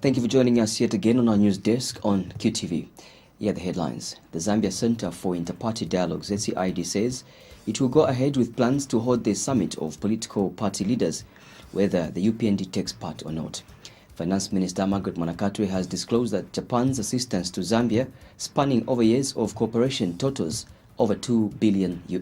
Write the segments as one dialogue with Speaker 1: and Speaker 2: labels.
Speaker 1: Thank you for joining us yet again on our news desk on QTV. Here are the headlines. The Zambia Center for Inter-Party Dialogue, ZCID, says it will go ahead with plans to hold the summit of political party leaders, whether the UPND takes part or not. Finance Minister Margaret Mwanakatwe has disclosed that Japan's assistance to Zambia, spanning over years of cooperation, totals over $2 billion. Here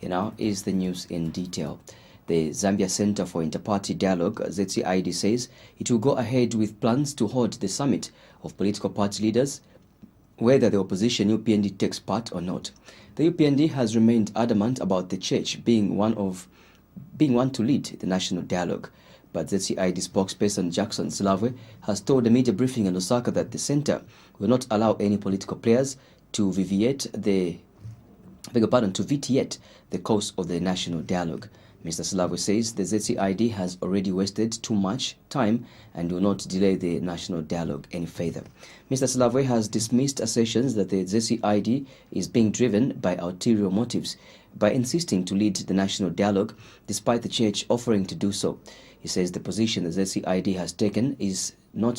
Speaker 1: now is the news in detail. The Zambia Center for Inter-Party Dialogue, ZCID, says it will go ahead with plans to hold the summit of political party leaders, whether the opposition UPND takes part or not. The UPND has remained adamant about the church being one to lead the national dialogue. But ZCID spokesperson Jackson Silavwe has told a media briefing in Lusaka that the center will not allow any political players to vitiate the course of the national dialogue. Mr. Silavwe says the ZCID has already wasted too much time and will not delay the national dialogue any further. Mr. Silavwe has dismissed assertions that the ZCID is being driven by ulterior motives by insisting to lead the national dialogue despite the church offering to do so. He says the position the ZCID has taken is not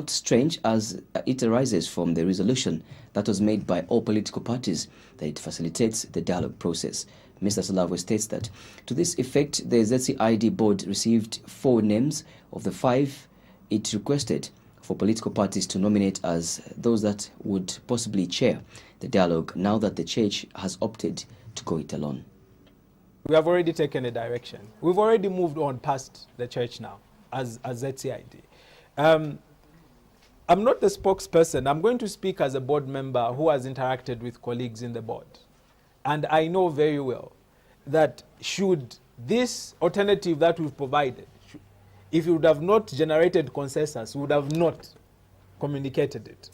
Speaker 1: strange as it arises from the resolution that was made by all political parties that it facilitates the dialogue process. Mr. Silavwe states that to this effect, the ZCID board received 4 names of the 5 it requested for political parties to nominate as those that would possibly chair the dialogue now that the church has opted to go it alone.
Speaker 2: We have already taken a direction. We've already moved on past the church now as ZCID. I'm not the spokesperson. I'm going to speak as a board member who has interacted with colleagues in the board. And I know very well that should this alternative that we've provided, if it would have not generated consensus, we would have not communicated it.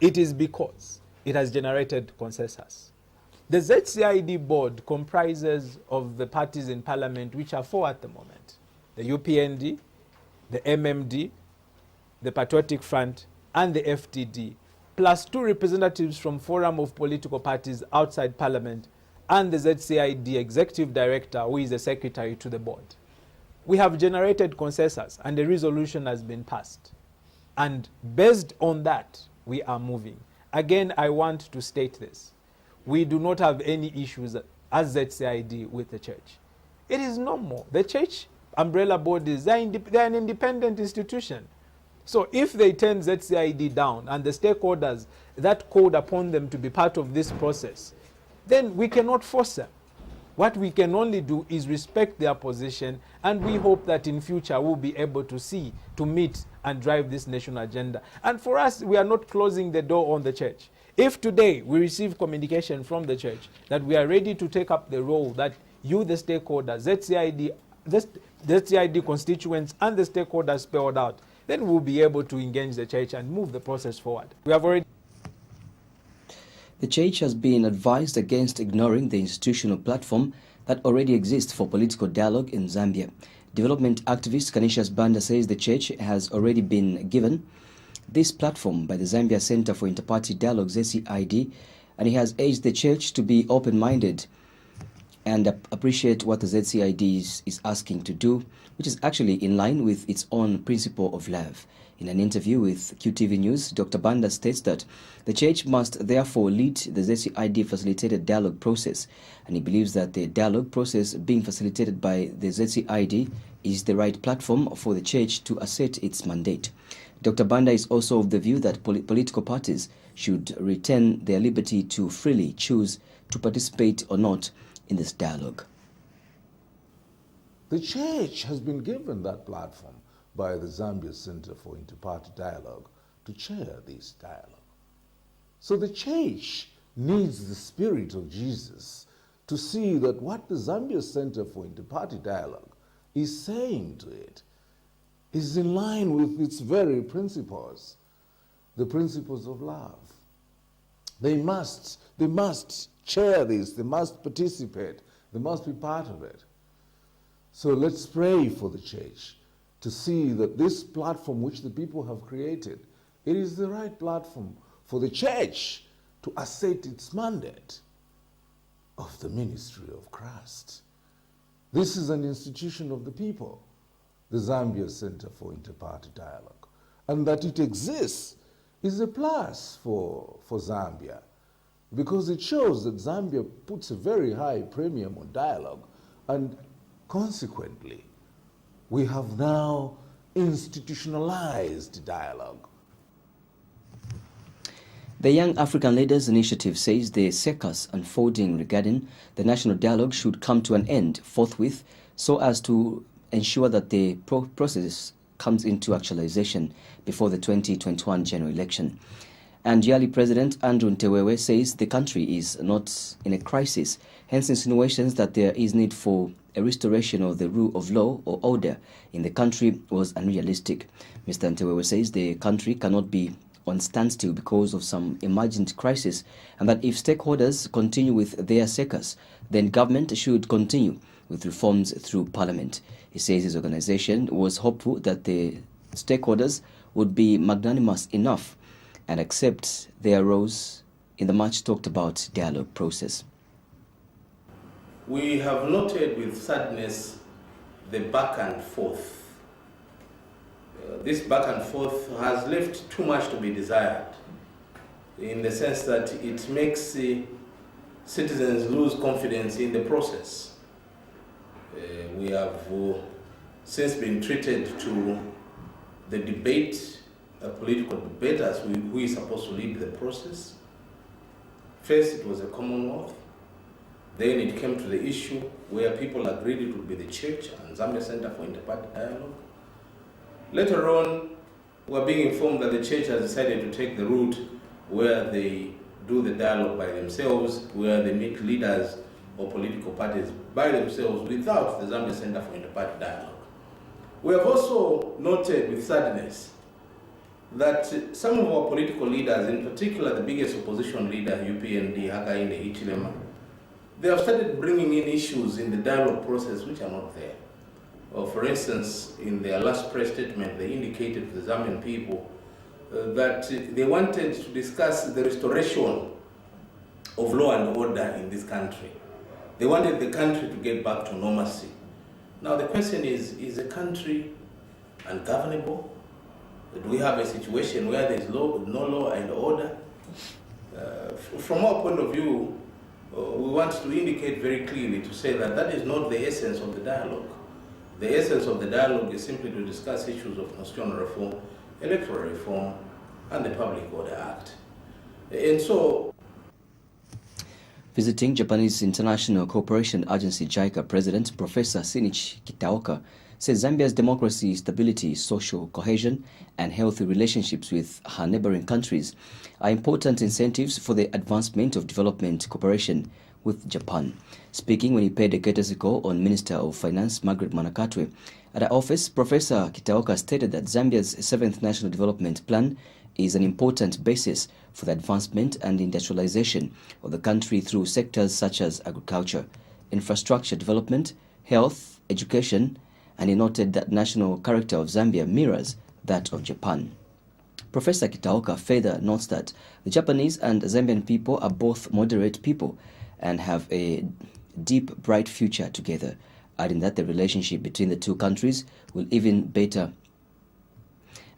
Speaker 2: It is because it has generated consensus. The ZCID board comprises of the parties in parliament, which are 4 at the moment: the UPND, the MMD, the Patriotic Front, and the FTD, plus 2 representatives from Forum of Political Parties outside Parliament, and the ZCID Executive Director, who is the Secretary to the board. We have generated consensus, and a resolution has been passed. And based on that, we are moving. Again, I want to state this. We do not have any issues as ZCID with the church. It is normal. The church umbrella bodies, they're an independent institution. So if they turn ZCID down and the stakeholders that called upon them to be part of this process, then we cannot force them. What we can only do is respect their position, and we hope that in future we'll be able to meet and drive this national agenda. And for us, we are not closing the door on the church. If today we receive communication from the church that we are ready to take up the role that you, the stakeholders, ZCID constituents and the stakeholders spelled out, then we'll be able to engage the church and move the process forward. We have already.
Speaker 1: The church has been advised against ignoring the institutional platform that already exists for political dialogue in Zambia. Development activist Canisius Banda says the church has already been given this platform by the Zambia Center for Inter-Party Dialogue, ZCID, and he has urged the church to be open-minded and appreciate what the ZCID is asking to do, which is actually in line with its own principle of love. In an interview with QTV News, Dr. Banda states that the church must therefore lead the ZCID facilitated dialogue process, and he believes that the dialogue process being facilitated by the ZCID is the right platform for the church to assert its mandate. Dr. Banda is also of the view that political parties should retain their liberty to freely choose to participate or not in this dialogue.
Speaker 3: The church has been given that platform by the Zambia Center for Inter-Party Dialogue to chair this dialogue. So the church needs the spirit of Jesus to see that what the Zambia Center for Inter-Party Dialogue is saying to it is in line with its very principles, the principles of love. They must chair this, they must participate, they must be part of it. So let's pray for the church to see that this platform which the people have created, it is the right platform for the church to assert its mandate of the ministry of Christ. This is an institution of the people. the Zambia Center for Inter-Party Dialogue. And that it exists is a plus for Zambia, because it shows that Zambia puts a very high premium on dialogue, and consequently, we have now institutionalized dialogue.
Speaker 1: The Young African Leaders Initiative says the circus unfolding regarding the national dialogue should come to an end forthwith so as to ensure that the process comes into actualization before the 2021 general election. And Yali President Andrew Ntewewe says the country is not in a crisis, hence insinuations that there is need for a restoration of the rule of law or order in the country was unrealistic. Mr. Ntewewe says the country cannot be on standstill because of some emergent crisis, and that if stakeholders continue with their circus, then government should continue with reforms through parliament. He says his organization was hopeful that the stakeholders would be magnanimous enough and accept their roles in the much talked about dialogue process.
Speaker 4: We have noted with sadness the back and forth. This back and forth has left too much to be desired, in the sense that it makes citizens lose confidence in the process. We have since been treated to the debate, a political debate, as who is supposed to lead the process. First, it was a Commonwealth. Then it came to the issue where people agreed it would be the church and Zambia Center for Inter-Party Dialogue. Later on, we're being informed that the church has decided to take the route where they do the dialogue by themselves, where they meet leaders or political parties by themselves without the Zambia Center for Inter-Party Dialogue. We have also noted with sadness that some of our political leaders, in particular the biggest opposition leader, UPND, Hakainde Hichilema, they have started bringing in issues in the dialogue process which are not there. For instance, in their last press statement, they indicated to the Zambian people that they wanted to discuss the restoration of law and order in this country. They wanted the country to get back to normalcy. Now the question is the country ungovernable? Do we have a situation where there is no law and order? From our point of view, we want to indicate very clearly to say that that is not the essence of the dialogue. The essence of the dialogue is simply to discuss issues of constitutional reform, electoral reform, and the Public Order Act. And so,
Speaker 1: visiting Japanese International Cooperation Agency JICA President Professor Shinichi Kitaoka says Zambia's democracy, stability, social cohesion, and healthy relationships with her neighboring countries are important incentives for the advancement of development cooperation with Japan. Speaking when he paid a courtesy call on Minister of Finance Margaret Manakatwe at her office, Professor Kitaoka stated that Zambia's 7th National Development Plan is an important basis for the advancement and industrialization of the country through sectors such as agriculture, infrastructure development, health, education, and he noted that national character of Zambia mirrors that of Japan. Professor Kitaoka further notes that the Japanese and Zambian people are both moderate people and have a deep, bright future together, adding that the relationship between the two countries will even better.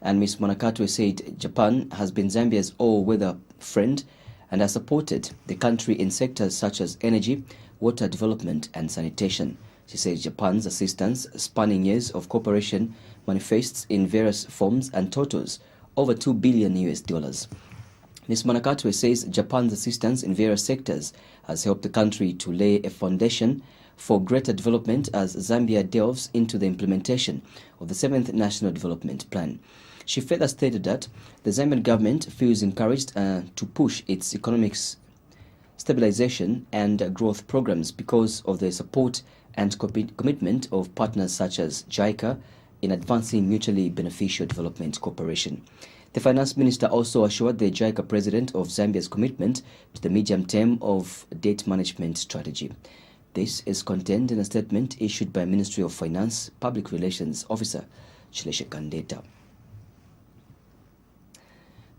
Speaker 1: And Ms. Manakatwe said Japan has been Zambia's all-weather friend and has supported the country in sectors such as energy, water development, and sanitation. She says Japan's assistance, spanning years of cooperation, manifests in various forms and totals over $2 billion. Ms. Manakatwe says Japan's assistance in various sectors has helped the country to lay a foundation for greater development as Zambia delves into the implementation of the 7th National Development Plan. She further stated that the Zambian government feels encouraged to push its economic stabilization and growth programs because of the support and commitment of partners such as JICA in advancing mutually beneficial development cooperation. The finance minister also assured the JICA president of Zambia's commitment to the medium term of debt management strategy. This is contained in a statement issued by Ministry of Finance Public Relations Officer Shileshe Kandeta.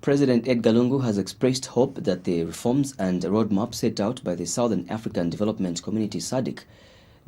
Speaker 1: President Edgar Lungu has expressed hope that the reforms and roadmap set out by the Southern African Development Community SADC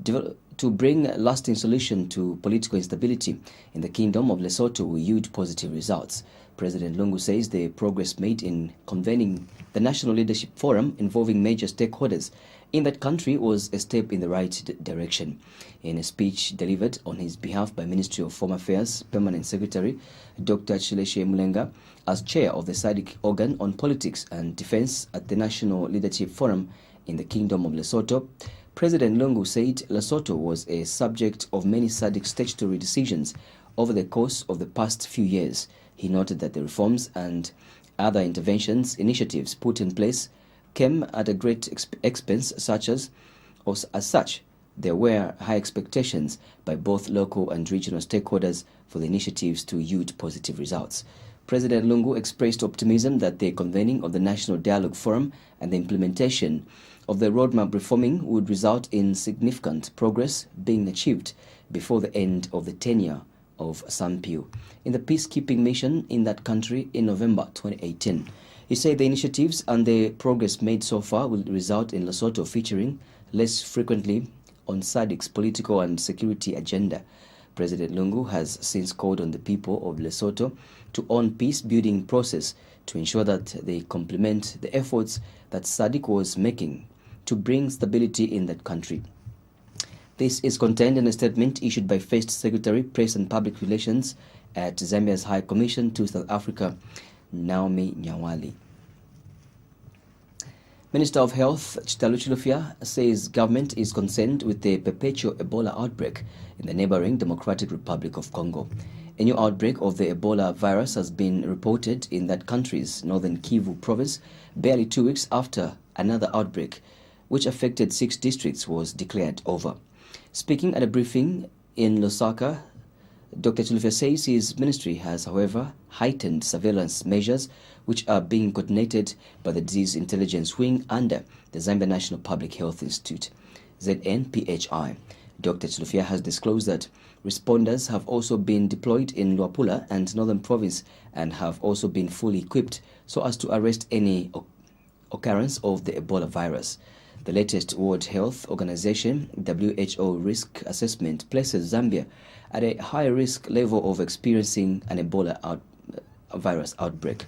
Speaker 1: to bring a lasting solution to political instability in the Kingdom of Lesotho will yield positive results. President Lungu says the progress made in convening the National Leadership Forum involving major stakeholders in that country was a step in the right direction. In a speech delivered on his behalf by Ministry of Foreign Affairs Permanent Secretary Dr. Chileshe Mulenga, as chair of the SADC organ on politics and defense at the National Leadership Forum in the Kingdom of Lesotho, President Lungu said Lesotho was a subject of many SADC statutory decisions over the course of the past few years. He noted that the reforms and other interventions initiatives put in place came at a great expense, as such, there were high expectations by both local and regional stakeholders for the initiatives to yield positive results. President Lungu expressed optimism that the convening of the National Dialogue Forum and the implementation of the roadmap reforming would result in significant progress being achieved before the end of the tenure of SANPIU in the peacekeeping mission in that country in November 2018. He said the initiatives and the progress made so far will result in Lesotho featuring less frequently on SADC's political and security agenda. President Lungu has since called on the people of Lesotho to own peace-building process to ensure that they complement the efforts that SADC was making to bring stability in that country. This is contained in a statement issued by First Secretary, Press and Public Relations at Zambia's High Commission to South Africa, Naomi Nyawali. Minister of Health Chitalu Chilufya says government is concerned with the perpetual Ebola outbreak in the neighboring Democratic Republic of Congo. A new outbreak of the Ebola virus has been reported in that country's northern Kivu province barely 2 weeks after another outbreak, which affected 6 districts, was declared over. Speaking at a briefing in Lusaka, Dr. Chilufya says his ministry has, however, heightened surveillance measures which are being coordinated by the Disease Intelligence Wing under the Zambia National Public Health Institute, ZNPHI. Dr. Chilufya has disclosed that responders have also been deployed in Luapula and Northern Province and have also been fully equipped so as to arrest any occurrence of the Ebola virus. The latest World Health Organization WHO risk assessment places Zambia at a high risk level of experiencing an Ebola virus outbreak.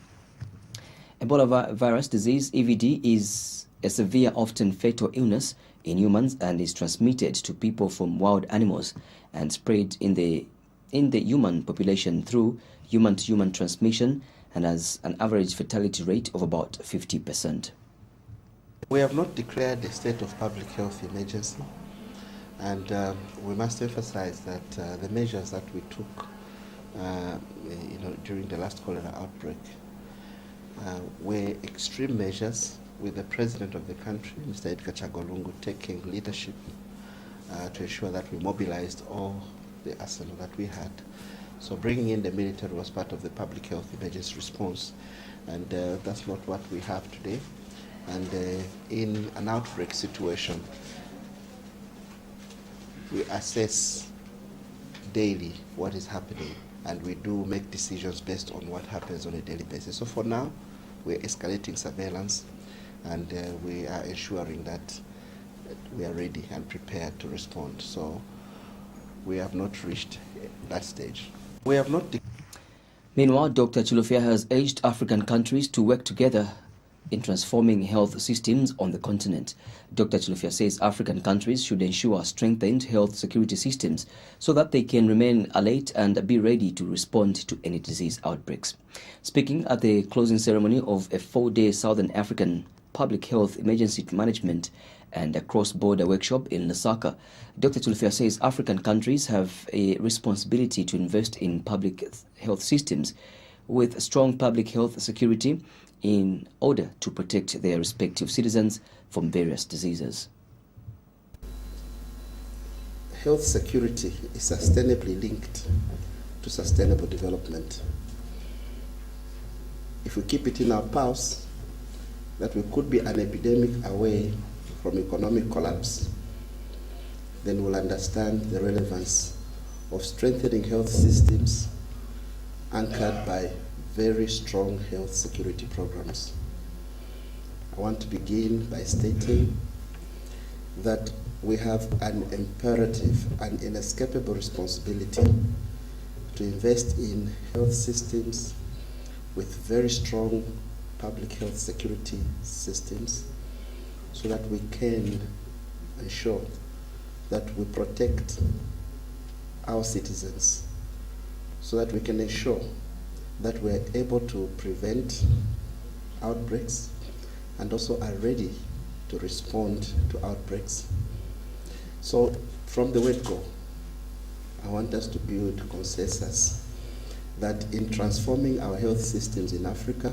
Speaker 1: Ebola virus disease, EVD, is a severe, often fatal illness in humans and is transmitted to people from wild animals and spread in the human population through human-to-human transmission and has an average fatality rate of about 50%.
Speaker 5: We have not declared a state of public health emergency, and we must emphasize that the measures that we took during the last cholera outbreak were extreme measures, with the President of the country, Mr. Edgar Chagwa Lungu, taking leadership to ensure that we mobilized all the arsenal that we had. So bringing in the military was part of the public health emergency response, and that's not what we have today. And in an outbreak situation, we assess daily what is happening, and we do make decisions based on what happens on a daily basis. So for now, we're escalating surveillance, and we are ensuring that we are ready and prepared to respond. So we have not reached that stage. We have not.
Speaker 1: Meanwhile, Dr. Chilufya has urged African countries to work together in transforming health systems on the continent. Dr. Chilufya says African countries should ensure strengthened health security systems so that they can remain alert and be ready to respond to any disease outbreaks. Speaking at the closing ceremony of a 4-day Southern African Public Health Emergency Management and a cross-border workshop in Lusaka, Dr. Chilufya says African countries have a responsibility to invest in public health systems with strong public health security in order to protect their respective citizens from various diseases.
Speaker 5: Health security is sustainably linked to sustainable development. If we keep it in our pulse that we could be an epidemic away from economic collapse, then we'll understand the relevance of strengthening health systems anchored by very strong health security programs. I want to begin by stating that we have an imperative, an inescapable responsibility to invest in health systems with very strong public health security systems so that we can ensure that we protect our citizens, so that we can ensure that we are able to prevent outbreaks and also are ready to respond to outbreaks. So from the word go, I want us to build consensus that in transforming our health systems in Africa,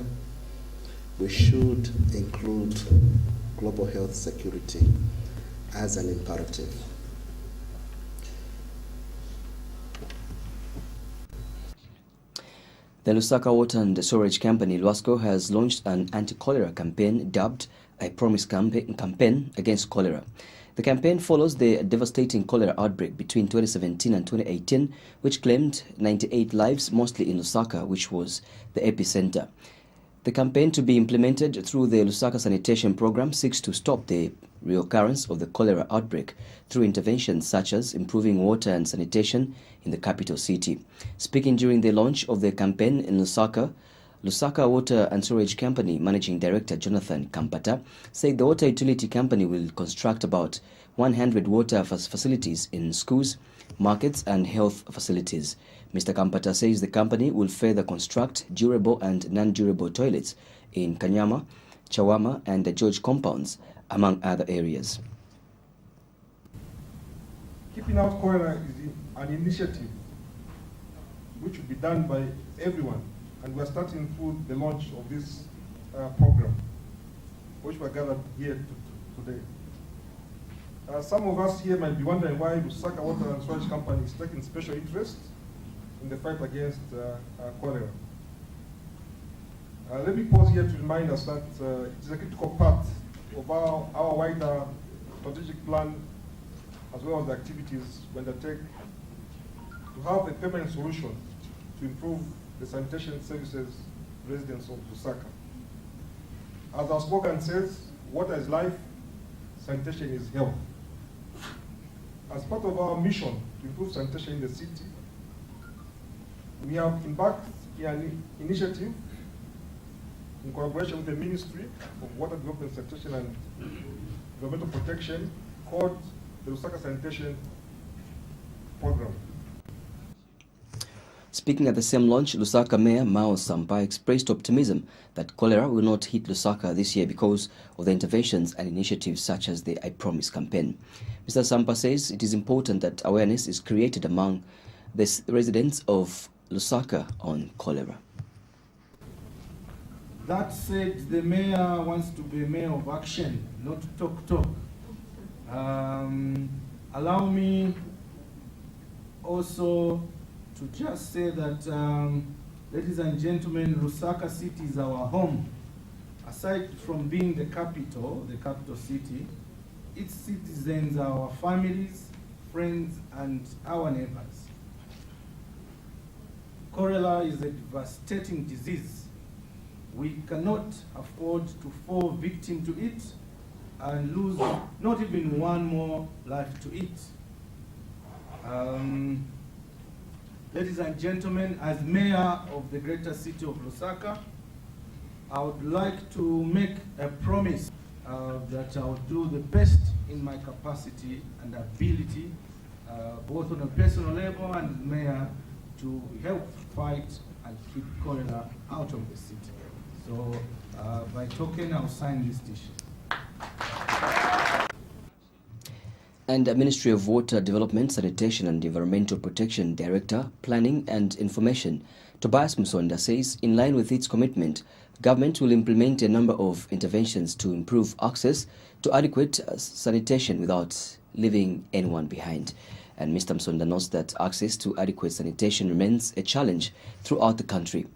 Speaker 5: we should include global health security as an imperative.
Speaker 1: The Lusaka Water and Storage Company, LWASCO, has launched an anti-cholera campaign dubbed I Promise campaign against cholera. The campaign follows the devastating cholera outbreak between 2017 and 2018, which claimed 98 lives, mostly in Lusaka, which was the epicenter. The campaign, to be implemented through the Lusaka Sanitation Program, seeks to stop the reoccurrence of the cholera outbreak through interventions such as improving water and sanitation in the capital city. Speaking during the launch of the campaign in Lusaka, Lusaka Water and Storage Company Managing Director Jonathan Kampata said the water utility company will construct about 100 water facilities in schools, markets and health facilities. Mr. Kampata says the company will further construct durable and non-durable toilets in Kanyama, Chawama and the George compounds, among other areas.
Speaker 6: Keeping out cholera is an initiative which will be done by everyone, and we're starting through the launch of this program, which we're gathered here today. Some of us here might be wondering why Lusaka Water and Storage Company is taking special interest in the fight against cholera. Let me pause here to remind us that it is a critical part of our wider strategic plan, as well as the activities we undertake to have a permanent solution to improve the sanitation services residents of Lusaka. As our slogan says, water is life, sanitation is health. As part of our mission to improve sanitation in the city, we have embarked in an initiative in collaboration with the Ministry of Water Development, Sanitation and Environmental Protection called the Lusaka Sanitation Program.
Speaker 1: Speaking at the same launch, Lusaka Mayor Mao Sampa expressed optimism that cholera will not hit Lusaka this year because of the interventions and initiatives such as the I Promise campaign. Mr. Sampa says it is important that awareness is created among the residents of Lusaka on cholera.
Speaker 7: That said, the mayor wants to be a mayor of action, not talk. Allow me also to just say that, ladies and gentlemen, Lusaka City is our home. Aside from being the capital city, its citizens are our families, friends, and our neighbors. Cholera is a devastating disease. We cannot afford to fall victim to it and lose not even one more life to it. Ladies and gentlemen, as mayor of the greater city of Lusaka, I would like to make a promise that I will do the best in my capacity and ability, both on a personal level and mayor, to help fight and keep cholera out of the city. So, by token, I'll sign this petition.
Speaker 1: And the Ministry of Water Development, Sanitation and Environmental Protection Director, Planning and Information, Tobias Musonda, says in line with its commitment, government will implement a number of interventions to improve access to adequate sanitation without leaving anyone behind. And Mr. Musonda notes that access to adequate sanitation remains a challenge throughout the country,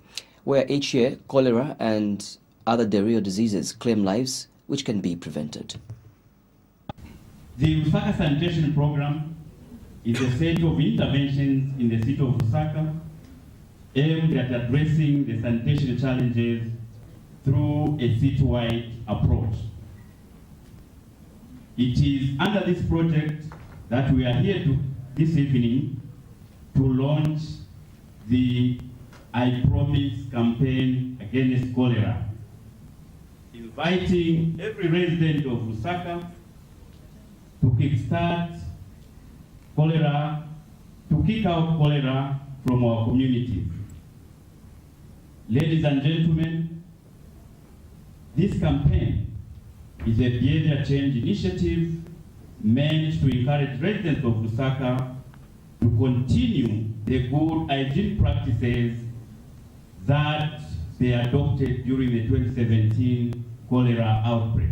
Speaker 1: where each year cholera and other diarrheal diseases claim lives which can be prevented.
Speaker 8: The Lusaka Sanitation Program is a set of interventions in the city of Lusaka aimed at addressing the sanitation challenges through a citywide approach. It is under this project that we are here this evening to launch the I Promise campaign against cholera, inviting every resident of Lusaka to kickstart cholera, to kick out cholera from our communities. Ladies and gentlemen, this campaign is a behavior change initiative meant to encourage residents of Lusaka to continue the good hygiene practices that they adopted during the 2017 cholera outbreak.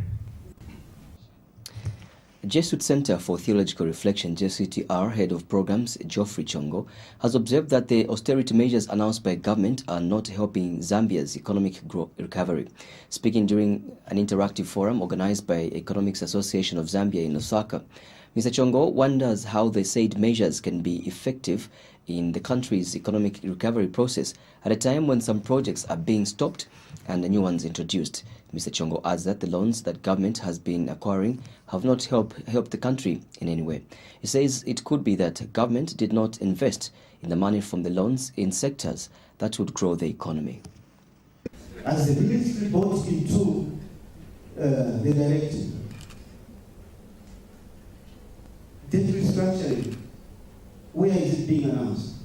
Speaker 1: Jesuit Center for Theological Reflection, JCTR, Head of Programs Geoffrey Chongo, has observed that the austerity measures announced by government are not helping Zambia's economic recovery. Speaking during an interactive forum organized by Economics Association of Zambia in Lusaka, Mr. Chongo wonders how the said measures can be effective in the country's economic recovery process at a time when some projects are being stopped and new ones introduced. Mr. Chongo adds that the loans that government has been acquiring have not helped the country in any way. He says it could be that government did not invest in the money from the loans in sectors that would grow the economy.
Speaker 9: As the ministry bought into the directive, debt restructuring, where is it being announced?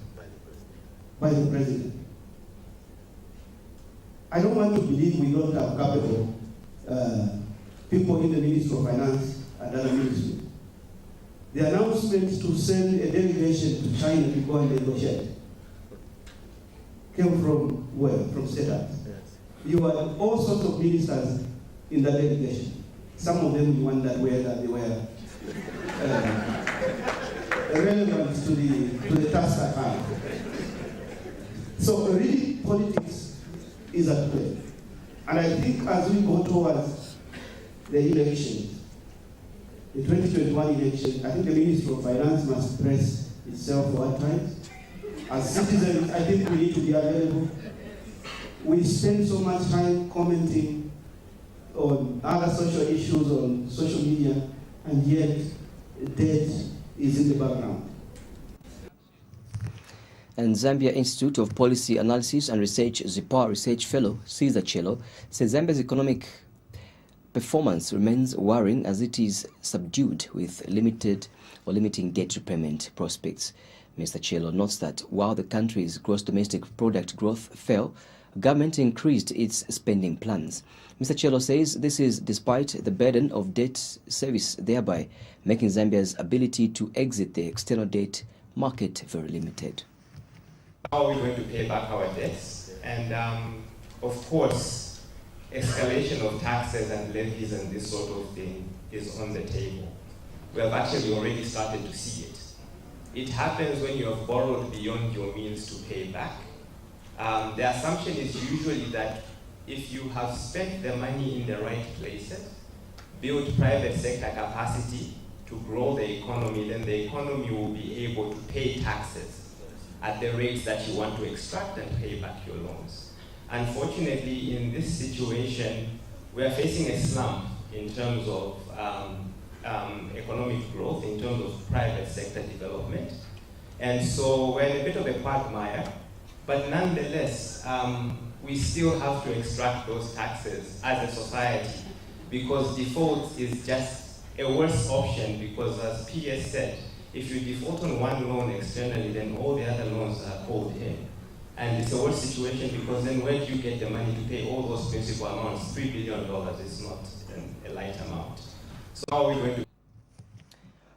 Speaker 9: By the president. I don't want to believe we don't have capable people in the Ministry of Finance and other ministries. The announcement to send a delegation to China to go and negotiate came from where? From SEDAT. Yes. You had all sorts of ministers in that delegation. Some of them you wondered whether they were relevant to the task at hand. So really politics is at play. And I think as we go towards the election, the 2021 election, I think the Ministry of Finance must press itself for our times. As citizens, I think we need to be available. We spend so much time commenting on other social issues on social media, and yet debt is in the background.
Speaker 1: And Zambia Institute of Policy Analysis and Research ZIPAR Research Fellow Cesar Chelo says Zambia's economic performance remains worrying as it is subdued with limiting debt repayment prospects. Mr. Chelo notes that while the country's gross domestic product growth fell, government increased its spending plans. Mr. Chelo says this is despite the burden of debt service, thereby making Zambia's ability to exit the external debt market very limited.
Speaker 10: How are we going to pay back our debts? And of course, escalation of taxes and levies and this sort of thing is on the table. We have actually already started to see it. It happens when you have borrowed beyond your means to pay back. The assumption is usually that if you have spent the money in the right places, build private sector capacity to grow the economy, then the economy will be able to pay taxes at the rates that you want to extract and pay back your loans. Unfortunately, in this situation, we are facing a slump in terms of economic growth, in terms of private sector development. And so we're in a bit of a quagmire, but nonetheless, we still have to extract those taxes as a society, because default is just a worse option, because as PS said, if you default on one loan externally, then all the other loans are called in. And it's a worse situation because then where do you get the money to pay all those principal amounts? $3 billion is not a light amount. So how are we going to...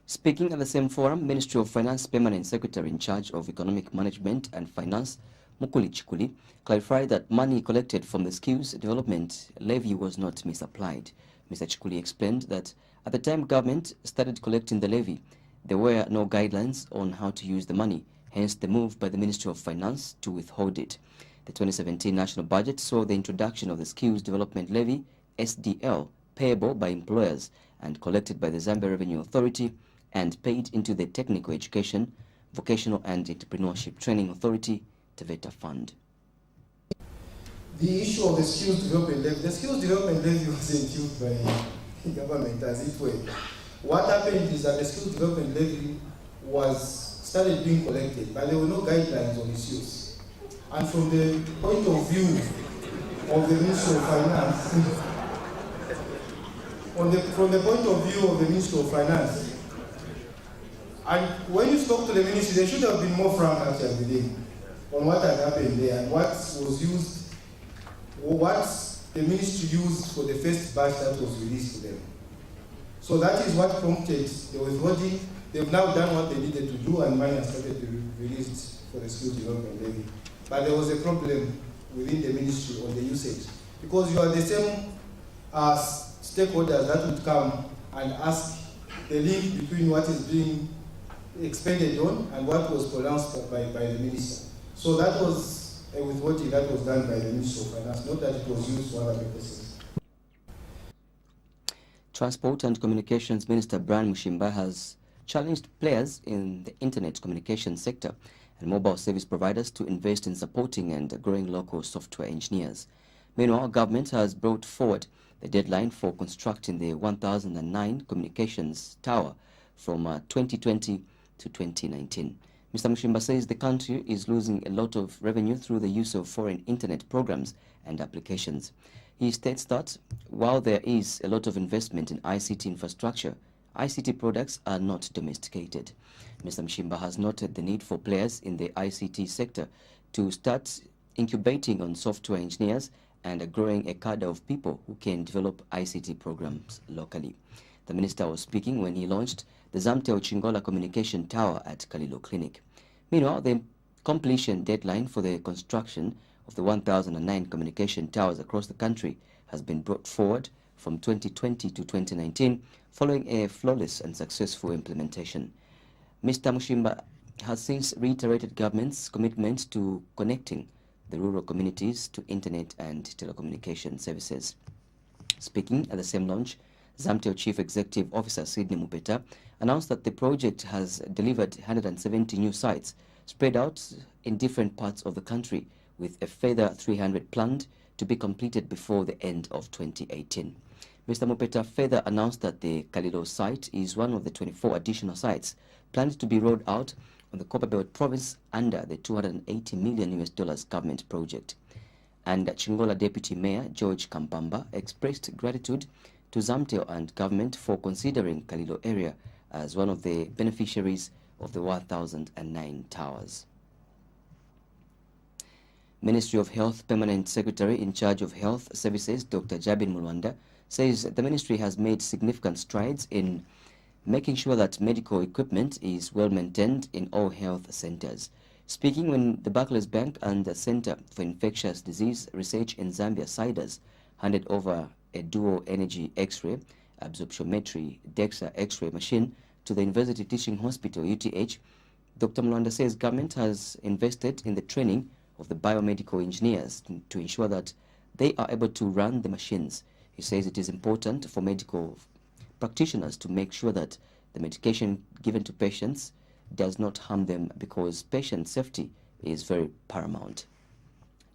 Speaker 1: Speaking at the same forum, Ministry of Finance Permanent Secretary in charge of Economic Management and Finance, Mukuli Chikuli, clarified that money collected from the Skills Development Levy was not misapplied. Mr. Chikuli explained that at the time government started collecting the levy, there were no guidelines on how to use the money, hence the move by the Ministry of Finance to withhold it. The 2017 national budget saw the introduction of the Skills Development Levy, SDL, payable by employers and collected by the Zambia Revenue Authority and paid into the Technical Education, Vocational and Entrepreneurship Training Authority, TVETA Fund.
Speaker 11: The issue of the Skills Development Levy, the Skills Development Levy wasn't used by government as it were. what happened is that the skills development levy started being collected, but there were no guidelines on its use. And from the point of view of the Ministry of Finance, from the point of view of the Ministry of Finance, and when you spoke to the ministry, they should have been more frank actually with them on what had happened there and what was used, or what the ministry used for the first batch that was released to them. So that is what prompted the withholding. They've now done what they needed to do, and money has started to be released for the skills development levy. But there was a problem within the ministry on the usage, because you are the same stakeholders that would come and ask the link between what is being expended on and what was pronounced by the minister. So that was a withholding that was done by the Ministry of Finance, not that it was used for other purposes.
Speaker 1: Transport and Communications Minister Brian Mushimba has challenged players in the internet communication sector and mobile service providers to invest in supporting and growing local software engineers. Meanwhile, government has brought forward the deadline for constructing the 1009 communications tower from 2020 to 2019. Mr. Mushimba says the country is losing a lot of revenue through the use of foreign internet programs and applications. He states that while there is a lot of investment in ICT infrastructure, ICT products are not domesticated. Mr. Mushimba has noted the need for players in the ICT sector to start incubating on software engineers and growing a cadre of people who can develop ICT programs locally. The minister was speaking when he launched the Zamtel Chingola Communication Tower at Kalilo Clinic. Meanwhile, the completion deadline for the construction of the 1009 communication towers across the country has been brought forward from 2020 to 2019 following a flawless and successful implementation. Mr. Mushimba has since reiterated government's commitment to connecting the rural communities to internet and telecommunication services. Speaking at the same launch, Zamtel Chief Executive Officer Sidney Mupeta announced that the project has delivered 170 new sites spread out in different parts of the country, with a further 300 planned to be completed before the end of 2018. Mr. Mupeta further announced that the Kalilo site is one of the 24 additional sites planned to be rolled out on the Copperbelt province under the $280 million government project. And Chingola Deputy Mayor George Kampamba expressed gratitude to Zamtel and government for considering Kalilo area as one of the beneficiaries of the 1009 towers. Ministry of Health Permanent Secretary in charge of Health Services, Dr. Jabin Mulwanda, says the ministry has made significant strides in making sure that medical equipment is well maintained in all health centers. Speaking when the Barclays Bank and the Center for Infectious Disease Research in Zambia, CIDES, handed over a dual energy X-ray absorptiometry DEXA X-ray machine to the University Teaching Hospital, UTH, Dr. Mulwanda says government has invested in the training of the biomedical engineers to ensure that they are able to run the machines. He says it is important for medical practitioners to make sure that the medication given to patients does not harm them, because patient safety is very paramount.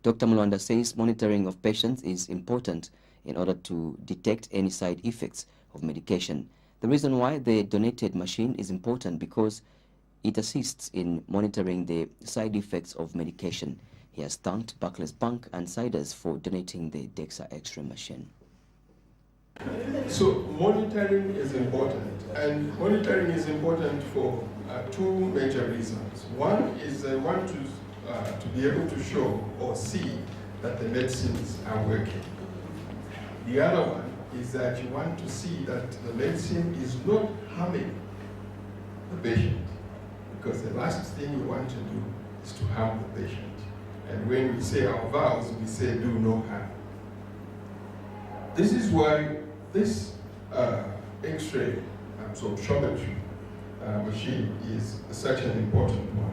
Speaker 1: Dr. Mulwanda says monitoring of patients is important in order to detect any side effects of medication. The reason why the donated machine is important because it assists in monitoring the side effects of medication. He has thanked Barclays Bank and CIDES for donating the DEXA X-ray machine.
Speaker 12: So monitoring is important, and monitoring is important for two major reasons. One is I want to be able to show or see that the medicines are working. The other one is that you want to see that the medicine is not harming the patient, because the last thing you want to do is to harm the patient. And when we say our vows, we say do no harm. This is why this X-ray absorptiometry machine is such an important one,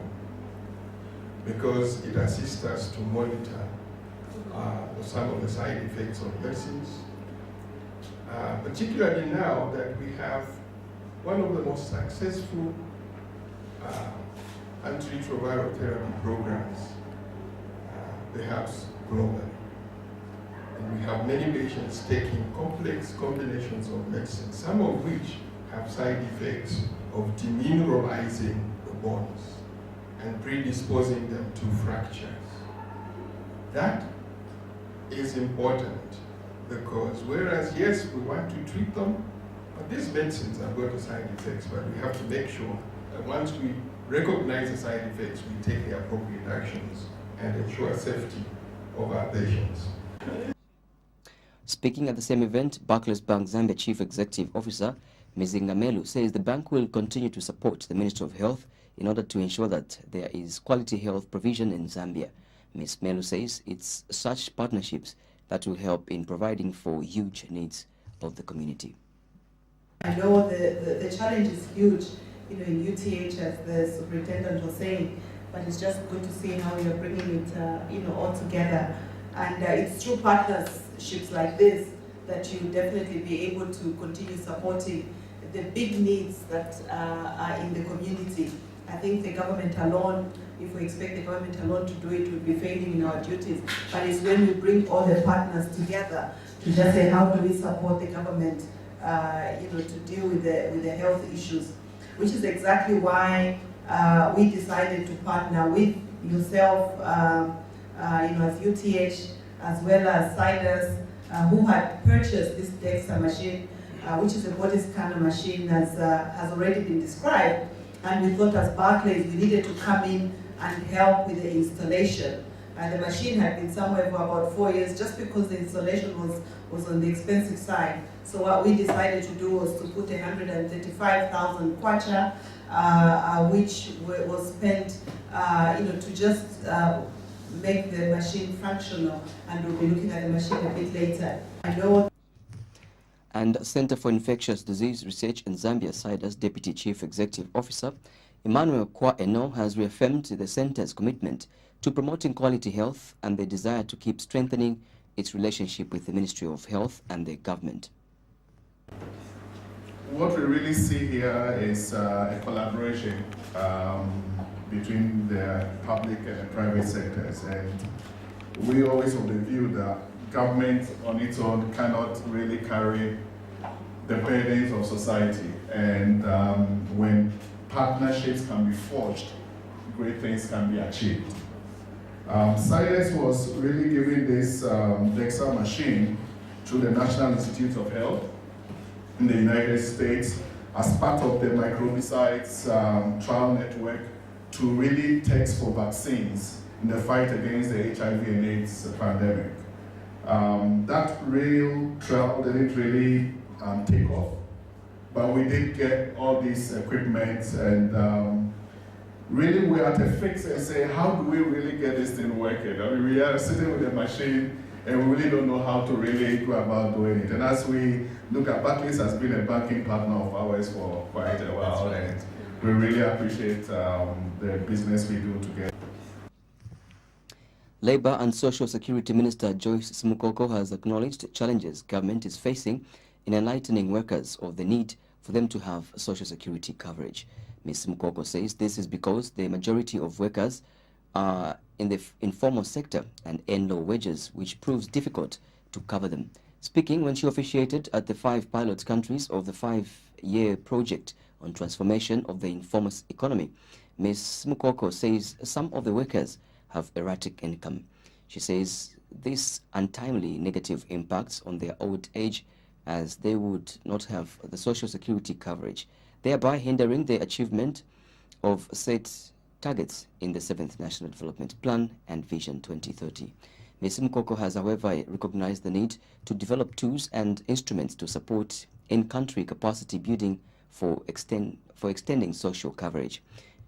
Speaker 12: because it assists us to monitor some of the side effects of medicines, particularly now that we have one of the most successful antiretroviral therapy programs, perhaps globally. And we have many patients taking complex combinations of medicine, some of which have side effects of demineralizing the bones and predisposing them to fractures. That is important because whereas, yes, we want to treat them, but these medicines have got side effects, but we have to make sure that once we recognize the side effects, we take the appropriate actions and ensure safety of our patients.
Speaker 1: Speaking at the same event, Barclays Bank Zambia Chief Executive Officer Mizinga Melu says the bank will continue to support the Ministry of Health in order to ensure that there is quality health provision in Zambia. Ms. Melu says it's such partnerships that will help in providing for huge needs of the community.
Speaker 13: I know the challenge is huge, in UTH, as the superintendent was saying, but it's just good to see how you're bringing it, all together. And it's through partnerships like this that you definitely be able to continue supporting the big needs that are in the community. I think the government alone, if we expect the government alone to do it, we'll be failing in our duties. But it's when we bring all the partners together to just say, how do we support the government, to deal with the health issues, which is exactly why we decided to partner with yourself, as UTH, as well as Sidus, who had purchased this DEXA machine, which is a body scanner machine, as has already been described. And we thought as Barclays, we needed to come in and help with the installation. And the machine had been somewhere for about 4 years, just because the installation was on the expensive side. So what we decided to do was to put 135,000 kwacha, which was spent, to just make the machine functional, and we'll be looking at the machine a bit later. I know.
Speaker 1: And Center for Infectious Disease Research in Zambia, SIDA's Deputy Chief Executive Officer, Emmanuel Kwa Eno, has reaffirmed the center's commitment to promoting quality health and the desire to keep strengthening its relationship with the Ministry of Health and the government.
Speaker 14: What we really see here is a collaboration between the public and the private sectors, and we always have the view that government on its own cannot really carry the burdens of society, and when partnerships can be forged, great things can be achieved. Sidus was really giving this DEXA machine to the National Institute of Health in the United States as part of the microbicides trial network to really test for vaccines in the fight against the HIV and AIDS pandemic. That real trial didn't really take off, but we did get all these equipment, and really we're at a fix and say, how do we really get this thing working? I mean, we are sitting with a machine and we really don't know how to really go about doing it. And as we look at Barclays has been a banking partner of ours for quite a while, and we really appreciate the business we do together.
Speaker 1: Labour and Social Security Minister Joyce Smukoko has acknowledged challenges government is facing in enlightening workers of the need for them to have Social Security coverage. Ms. Smukoko says this is because the majority of workers are in the informal sector and earn low wages, which proves difficult to cover them. Speaking when she officiated at the 5 pilot countries of the 5-year project on transformation of the informal economy, Ms. Smukoko says some of the workers have erratic income. She says this untimely negative impacts on their old age, as they would not have the Social Security coverage, thereby hindering the achievement of set targets in the 7th National Development Plan and Vision 2030. Ms. Mukoko has, however, recognized the need to develop tools and instruments to support in-country capacity building for extending social coverage.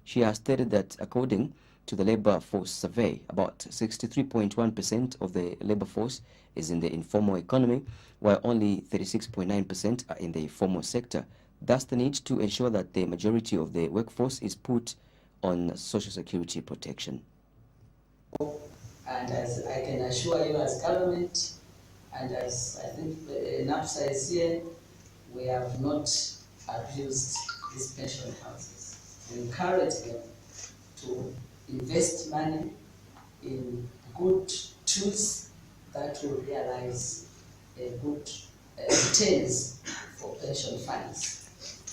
Speaker 1: She has stated that according to the labor force survey, about 63.1% of the labor force is in the informal economy, while only 36.9% are in the formal sector. Thus, the need to ensure that the majority of the workforce is put on Social Security protection.
Speaker 15: And as I can assure you as government, and as I think NAPSA is here, we have not abused these pension houses. We encourage them to invest money in good tools that will realize a good returns for pension funds.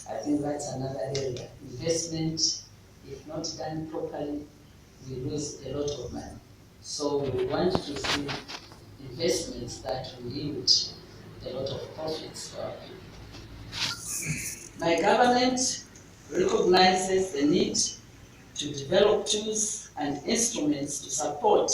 Speaker 15: I think that's another area. Investment, if not done properly, we lose a lot of money. So we want to see investments that will yield a lot of profits for our people. My government recognizes the need to develop tools and instruments to support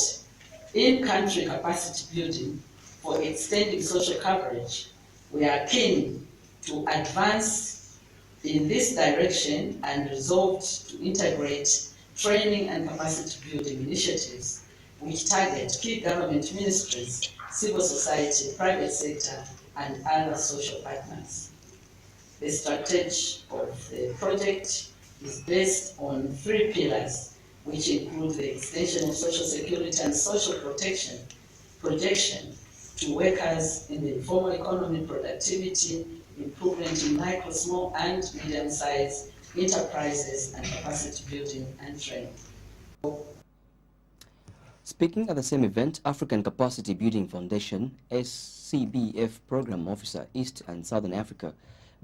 Speaker 15: in-country capacity building for extending social coverage. We are keen to advance in this direction and resolved to integrate training and capacity building initiatives which target key government ministries, civil society, private sector, and other social partners. The strategy of the project is based on 3 pillars, which include the extension of social security and social protection to workers in the informal economy, productivity, improvement in micro, small, and medium-sized enterprises, and capacity building and training.
Speaker 1: Speaking at the same event, African Capacity Building Foundation, SCBF Program Officer, East and Southern Africa,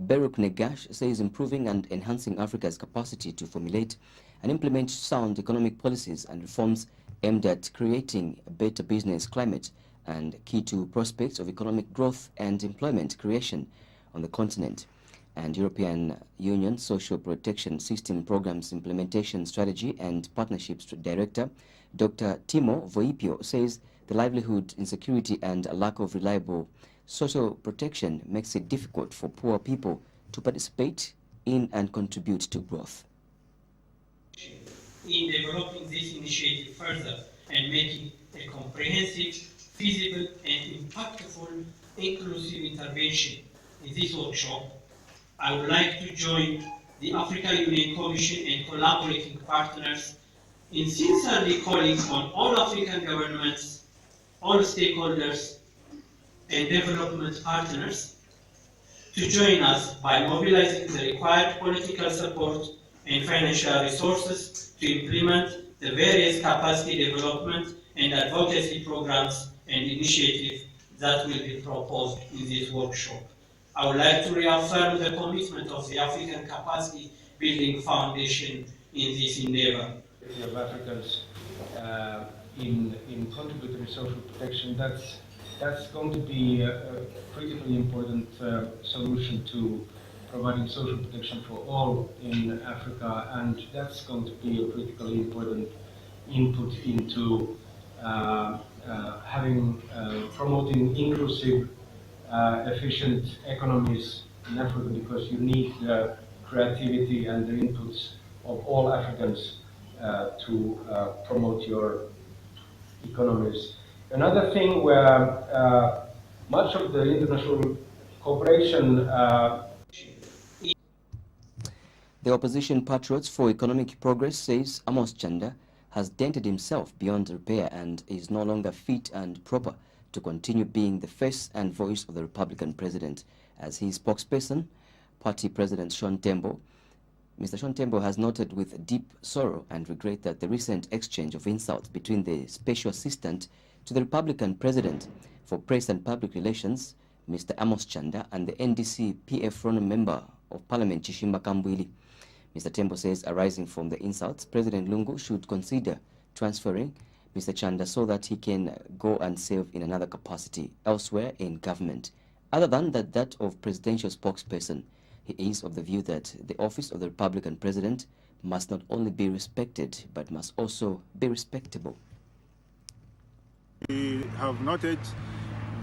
Speaker 1: Beruk Negash, says improving and enhancing Africa's capacity to formulate and implement sound economic policies and reforms aimed at creating a better business climate and key to prospects of economic growth and employment creation on the continent. And European Union Social Protection System Programs Implementation Strategy and Partnerships Director, Dr. Timo Voipio, says the livelihood insecurity and a lack of reliable social protection makes it difficult for poor people to participate in and contribute to growth.
Speaker 16: In developing this initiative further and making a comprehensive, feasible, and impactful inclusive intervention in this workshop, I would like to join the African Union Commission and collaborating partners in sincerely calling on all African governments, all stakeholders, and development partners to join us by mobilizing the required political support and financial resources to implement the various capacity development and advocacy programs and initiatives that will be proposed in this workshop. I would like to reaffirm the commitment of the African Capacity Building Foundation in this endeavor.
Speaker 17: Of Africans in contributory social protection, that's going to be a critically important solution to providing social protection for all in Africa, and that's going to be a critically important input into promoting inclusive, efficient economies in Africa, because you need the creativity and the inputs of all Africans to promote your economies. Another thing where much of the international cooperation
Speaker 1: The opposition Patriots for Economic Progress says Amos Chanda has dented himself beyond repair and is no longer fit and proper to continue being the face and voice of the Republican president. As his spokesperson, party president Sean Tembo, Mr. Sean Tembo has noted with deep sorrow and regret that the recent exchange of insults between the special assistant to the Republican president for press and public relations, Mr. Amos Chanda, and the NDC PF Rono member of Parliament Chishimba Kambwili. Mr. Tembo says, arising from the insults, President Lungu should consider transferring Mr. Chanda so that he can go and serve in another capacity elsewhere in government. Other than that of presidential spokesperson, he is of the view that the office of the Republican president must not only be respected, but must also be respectable.
Speaker 18: We have noted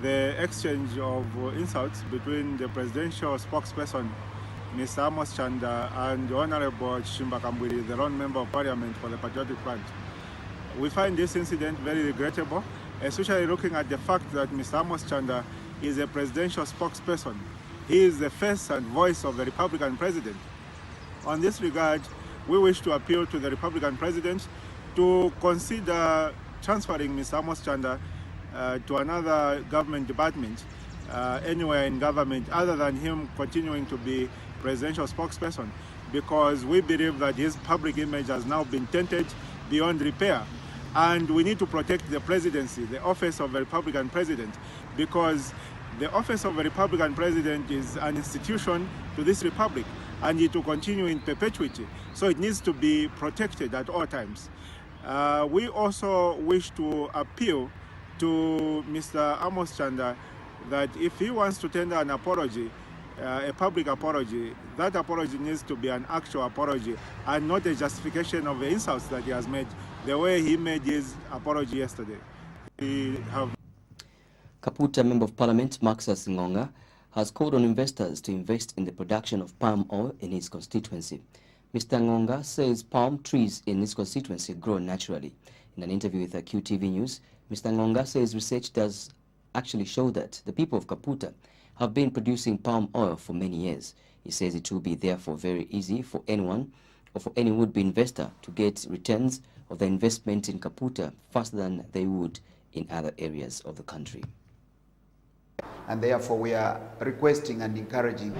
Speaker 18: the exchange of insults between the presidential spokesperson, Mr. Amos Chanda, and the Honorable Chishimba Kambwili, the Rono member of Parliament for the Patriotic Front. We find this incident very regrettable, especially looking at the fact that Mr. Amos Chanda is a presidential spokesperson. He is the face and voice of the Republican president. On this regard, we wish to appeal to the Republican president to consider transferring Mr. Amos Chanda to another government department, anywhere in government, other than him continuing to be presidential spokesperson, because we believe that his public image has now been tainted beyond repair. And we need to protect the presidency, the office of the Republican president, because the office of the Republican president is an institution to this republic. and it will continue in perpetuity. So it needs to be protected at all times. We also wish to appeal to Mr. Amos Chanda that if he wants to tender an apology, a public apology, that apology needs to be an actual apology and not a justification of the insults that he has made, the way he made his apology yesterday.
Speaker 1: Kaputa Member of Parliament Maxas Ngonga has called on investors to invest in the production of palm oil in his constituency. Mr. Ngonga says palm trees in his constituency grow naturally. In an interview with QTV News, Mr. Ngonga says research does actually show that the people of Kaputa have been producing palm oil for many years. He says it will be therefore very easy for anyone or for any would-be investor to get returns of the investment in Kaputa faster than they would in other areas of the country.
Speaker 19: And therefore we are requesting and encouraging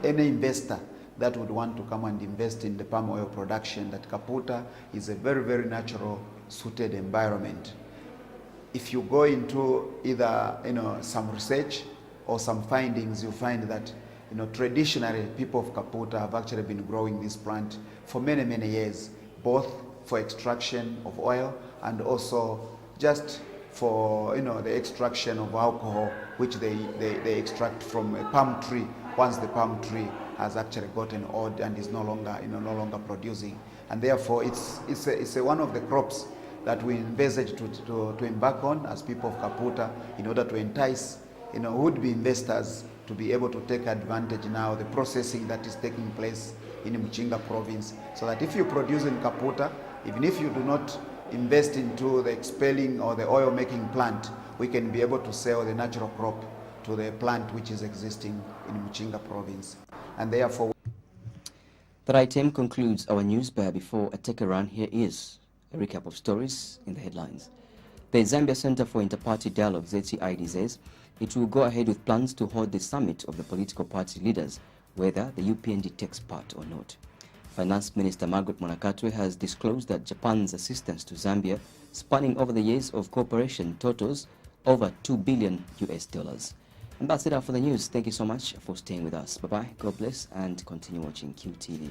Speaker 19: any investor that would want to come and invest in the palm oil production that Kaputa is a very, very natural suited environment. If you go into either some research or some findings, you find that traditionally people of Kaputa have actually been growing this plant for many, many years, both for extraction of oil and also just for the extraction of alcohol, which they extract from a palm tree once the palm tree has actually gotten old and is no longer producing. And therefore it's one of the crops that we envisage to embark on as people of Kaputa in order to entice would-be investors to be able to take advantage now of the processing that is taking place in Mchinga province, so that if you produce in Kaputa, even if you do not invest into the expelling or the oil making plant, we can be able to sell the natural crop to the plant which is existing in Mchinga province. And therefore
Speaker 1: That item concludes our news, but before I take a run, here is a recap of stories in the headlines. The Zambia Center for Inter-Party Dialogue, ZCID, says it will go ahead with plans to hold the summit of the political party leaders, whether the UPND takes part or not. Finance Minister Margaret Monakatwe has disclosed that Japan's assistance to Zambia, spanning over the years of cooperation, totals over $2 billion. And that's it for the news. Thank you so much for staying with us. Bye-bye, God bless, and continue watching QTV.